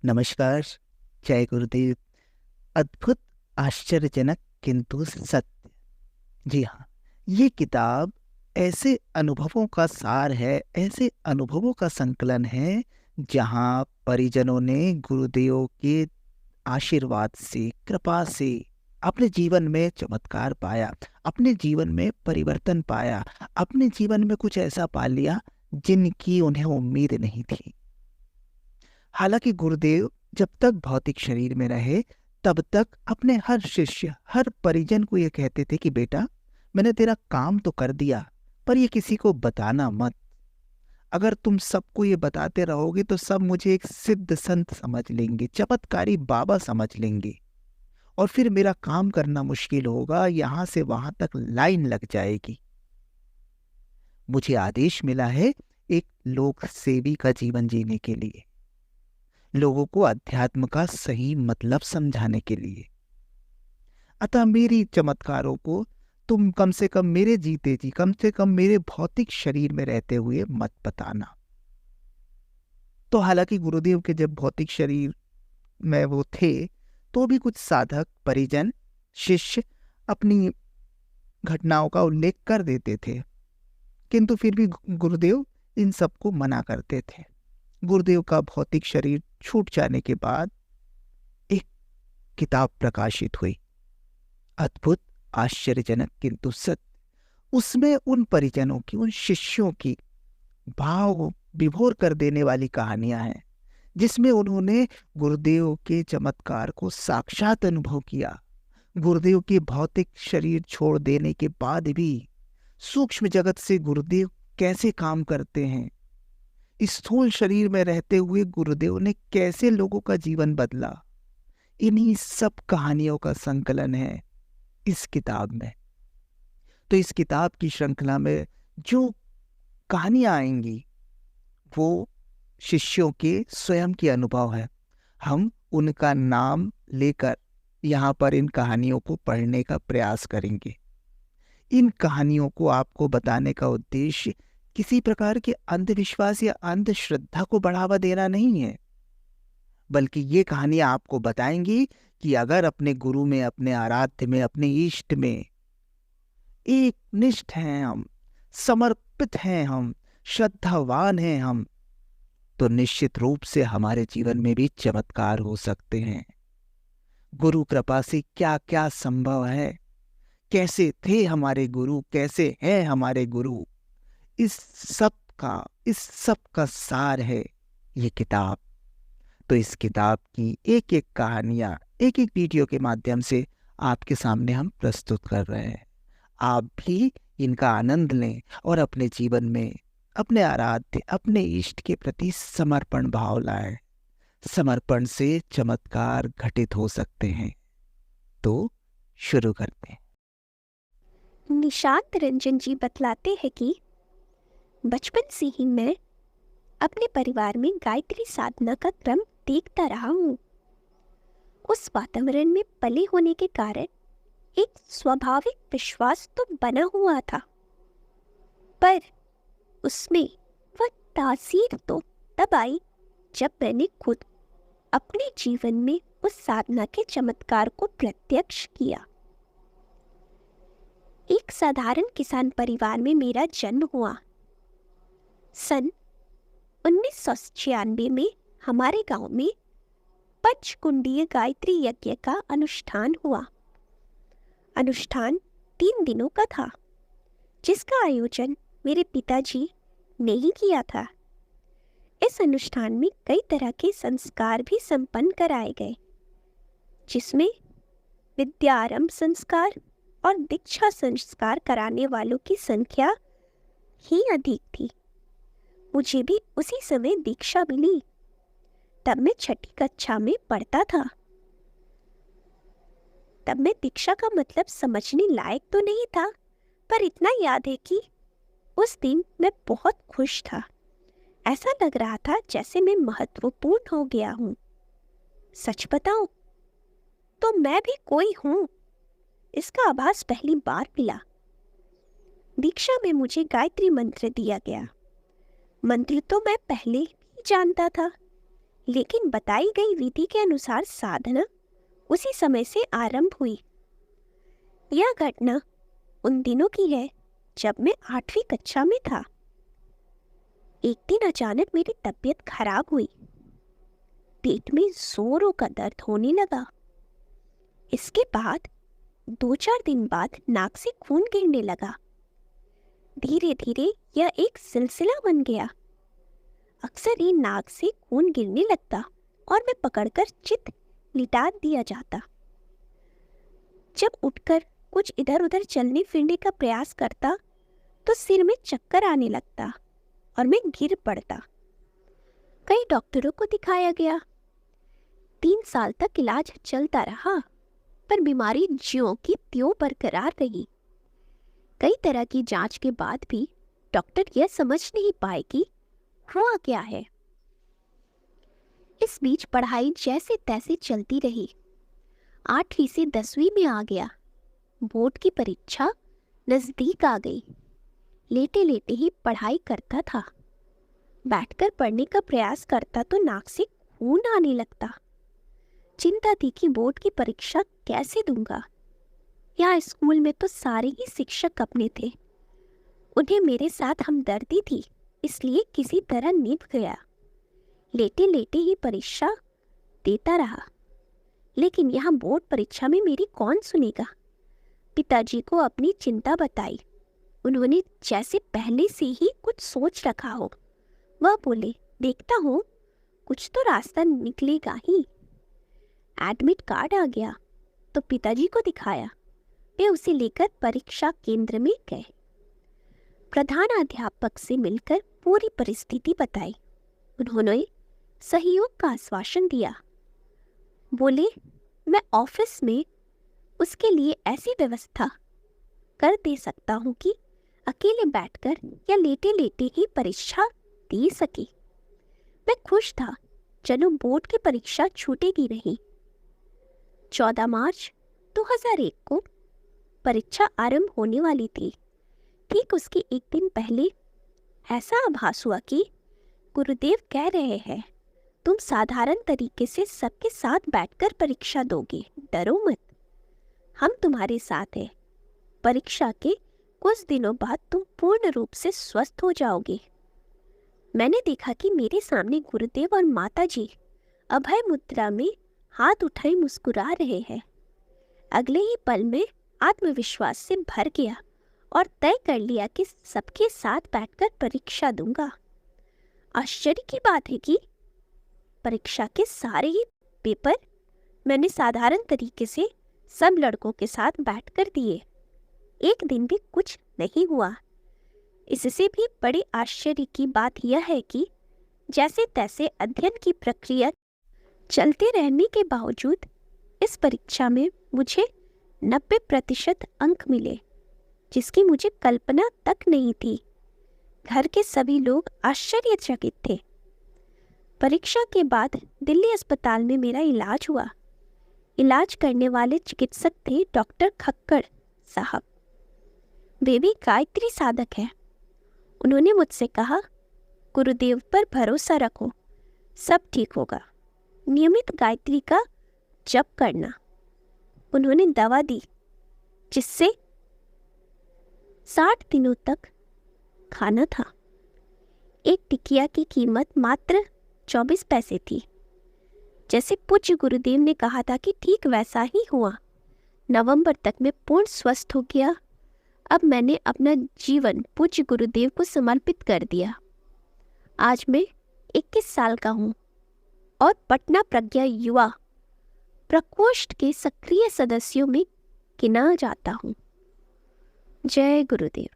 नमस्कार। जय गुरुदेव। अद्भुत, आश्चर्यजनक किंतु सत्य। जी हाँ, ये किताब ऐसे अनुभवों का सार है, ऐसे अनुभवों का संकलन है जहाँ परिजनों ने गुरुदेव के आशीर्वाद से, कृपा से अपने जीवन में चमत्कार पाया, अपने जीवन में परिवर्तन पाया, अपने जीवन में कुछ ऐसा पा लिया जिनकी उन्हें उम्मीद नहीं थी। हालांकि गुरुदेव जब तक भौतिक शरीर में रहे तब तक अपने हर शिष्य, हर परिजन को ये कहते थे कि बेटा, मैंने तेरा काम तो कर दिया, पर ये किसी को बताना मत। अगर तुम सबको ये बताते रहोगे तो सब मुझे एक सिद्ध संत समझ लेंगे, चमत्कारी बाबा समझ लेंगे, और फिर मेरा काम करना मुश्किल होगा, यहां से वहां तक लाइन लग जाएगी। मुझे आदेश मिला है एक लोक सेवी का जीवन जीने के लिए, लोगों को अध्यात्म का सही मतलब समझाने के लिए। अतः मेरी चमत्कारों को तुम कम से कम मेरे जीते जी, कम से कम मेरे भौतिक शरीर में रहते हुए मत बताना। तो हालांकि गुरुदेव के जब भौतिक शरीर में वो थे तो भी कुछ साधक, परिजन, शिष्य अपनी घटनाओं का उल्लेख कर देते थे, किंतु फिर भी गुरुदेव इन सबको मना करते थे। गुरुदेव का भौतिक शरीर छूट जाने के बाद एक किताब प्रकाशित हुई, अद्भुत, आश्चर्यजनक किंतु सत्य। उसमें उन परिजनों की, उन शिष्यों की भाव विभोर कर देने वाली कहानियां हैं, जिसमें उन्होंने गुरुदेव के चमत्कार को साक्षात अनुभव किया। गुरुदेव के भौतिक शरीर छोड़ देने के बाद भी सूक्ष्म जगत से गुरुदेव कैसे काम करते हैं, स्थूल शरीर में रहते हुए गुरुदेव ने कैसे लोगों का जीवन बदला, इन्हीं सब कहानियों का संकलन है इस किताब में। तो इस किताब की श्रृंखला में जो कहानियां आएंगी वो शिष्यों के स्वयं के अनुभव है। हम उनका नाम लेकर यहाँ पर इन कहानियों को पढ़ने का प्रयास करेंगे। इन कहानियों को आपको बताने का उद्देश्य किसी प्रकार के अंधविश्वास या अंधश्रद्धा को बढ़ावा देना नहीं है, बल्कि ये कहानियां आपको बताएंगी कि अगर अपने गुरु में, अपने आराध्य में, अपने इष्ट में एक निष्ठ हैं हम, समर्पित हैं हम, श्रद्धावान हैं हम, तो निश्चित रूप से हमारे जीवन में भी चमत्कार हो सकते हैं। गुरु कृपा से क्या क्या संभव है, कैसे थे हमारे गुरु, कैसे हैं हमारे गुरु, इस सब का सार है ये किताब। तो इस किताब की एक एक कहानियां एक एक वीडियो के माध्यम से आपके सामने हम प्रस्तुत कर रहे हैं। आप भी इनका आनंद लें और अपने जीवन में अपने आराध्य, अपने इष्ट के प्रति समर्पण भाव लाएं। समर्पण से चमत्कार घटित हो सकते हैं। तो शुरू करते हैं। निशांत रंजन जी बतलाते हैं कि बचपन से ही मैं अपने परिवार में गायत्री साधना का क्रम देखता रहा हूँ। उस वातावरण में पले होने के कारण एक स्वाभाविक विश्वास तो बना हुआ था, पर उसमें वह तासीर तो तब आई जब मैंने खुद अपने जीवन में उस साधना के चमत्कार को प्रत्यक्ष किया। एक साधारण किसान परिवार में मेरा जन्म हुआ। सन 1996 में हमारे गांव में पंचकुंडीय गायत्री यज्ञ का अनुष्ठान हुआ। अनुष्ठान 3 दिनों का था, जिसका आयोजन मेरे पिताजी ने ही किया था। इस अनुष्ठान में कई तरह के संस्कार भी संपन्न कराए गए, जिसमें विद्यारंभ संस्कार और दीक्षा संस्कार कराने वालों की संख्या ही अधिक थी। मुझे भी उसी समय दीक्षा मिली। तब मैं 6ठी कक्षा में पढ़ता था। तब मैं दीक्षा का मतलब समझने लायक तो नहीं था, पर इतना याद है कि उस दिन मैं बहुत खुश था। ऐसा लग रहा था जैसे मैं महत्वपूर्ण हो गया हूँ। सच बताऊं तो मैं भी कोई हूँ, इसका आभास पहली बार मिला। दीक्षा में मुझे गायत्री मंत्र दिया गया। मंत्र तो मैं पहले भी जानता था, लेकिन बताई गई विधि के अनुसार साधना उसी समय से आरंभ हुई। यह घटना उन दिनों की है जब मैं 8वीं कक्षा में था। एक दिन अचानक मेरी तबीयत खराब हुई। पेट में जोरों का दर्द होने लगा। इसके बाद 2-4 दिन बाद नाक से खून गिरने लगा। धीरे धीरे यह एक सिलसिला बन गया। अक्सर ही नाक से खून गिरने लगता और मैं पकड़कर चित लिटा दिया जाता। जब उठकर कुछ इधर उधर चलने फिरने का प्रयास करता तो सिर में चक्कर आने लगता और मैं गिर पड़ता। कई डॉक्टरों को दिखाया गया। 3 साल तक इलाज चलता रहा, पर बीमारी ज्यों की त्यों बरकरार रही। कई तरह की जांच के बाद भी डॉक्टर यह समझ नहीं पाए कि हुआ क्या है। इस बीच पढ़ाई जैसे तैसे चलती रही। 8वीं से 10वीं में आ गया। बोर्ड की परीक्षा नजदीक आ गई। लेटे लेटे ही पढ़ाई करता था। बैठकर पढ़ने का प्रयास करता तो नाक से खून आने लगता। चिंता थी कि बोर्ड की परीक्षा कैसे दूंगा। यहाँ स्कूल में तो सारे ही शिक्षक अपने थे। उन्हें मेरे साथ हमदर्दी थी, इसलिए किसी तरह निभ गया। लेटे लेटे ही परीक्षा देता रहा। लेकिन यहाँ बोर्ड परीक्षा में मेरी कौन सुनेगा। पिताजी को अपनी चिंता बताई। उन्होंने जैसे पहले से ही कुछ सोच रखा हो। वह बोले, देखता हूँ कुछ तो रास्ता निकलेगा ही। एडमिट कार्ड आ गया तो पिताजी को दिखाया। वे उसे लेकर परीक्षा केंद्र में गए। प्रधान अध्यापक से मिलकर पूरी परिस्थिति बताई। उन्होंने सहयोग का आश्वासन दिया। बोले, मैं ऑफिस में उसके लिए ऐसी व्यवस्था कर दे सकता हूँ कि अकेले बैठकर या लेटे लेटे ही परीक्षा दे सके। मैं खुश था। चलो बोर्ड की परीक्षा छूटेगी नहीं। 14 मार्च 2001 को परीक्षा आरंभ होने वाली थी। ठीक उसके एक दिन पहले ऐसा आभास हुआ कि गुरुदेव कह रहे हैं, तुम साधारण तरीके से सबके साथ बैठकर परीक्षा दोगे, डरो मत, हम तुम्हारे साथ हैं। परीक्षा के कुछ दिनों बाद तुम पूर्ण रूप से स्वस्थ हो जाओगे। मैंने देखा कि मेरे सामने गुरुदेव और माताजी अभय मुद्रा में हाथ उठाए मुस्कुरा रहे हैं। अगले ही पल में आत्मविश्वास से भर गया और तय कर लिया कि सबके साथ बैठकर परीक्षा दूंगा। आश्चर्य की बात है कि परीक्षा के सारे ही पेपर मैंने साधारण तरीके से सब लड़कों के साथ बैठकर दिए। एक दिन भी कुछ नहीं हुआ। इससे भी बड़े आश्चर्य की बात यह है कि जैसे तैसे अध्ययन की प्रक्रिया चलते रहने के बावजूद इस परीक्षा में मुझे 90% अंक मिले, जिसकी मुझे कल्पना तक नहीं थी। घर के सभी लोग आश्चर्यचकित थे। परीक्षा के बाद दिल्ली अस्पताल में मेरा इलाज हुआ। इलाज करने वाले चिकित्सक थे डॉक्टर खक्कड़ साहब। वे भी गायत्री साधक हैं। उन्होंने मुझसे कहा, गुरुदेव पर भरोसा रखो, सब ठीक होगा। नियमित गायत्री का जप करना। उन्होंने दवा दी जिससे 60 दिनों तक खाना था। एक टिकिया की कीमत मात्र 24 पैसे थी। जैसे पूज्य गुरुदेव ने कहा था कि ठीक वैसा ही हुआ। नवंबर तक मैं पूर्ण स्वस्थ हो गया। अब मैंने अपना जीवन पूज्य गुरुदेव को समर्पित कर दिया। आज मैं 21 साल का हूँ और पटना प्रज्ञा युवा प्रकोष्ठ के सक्रिय सदस्यों में गिना जाता हूँ। जय गुरुदेव।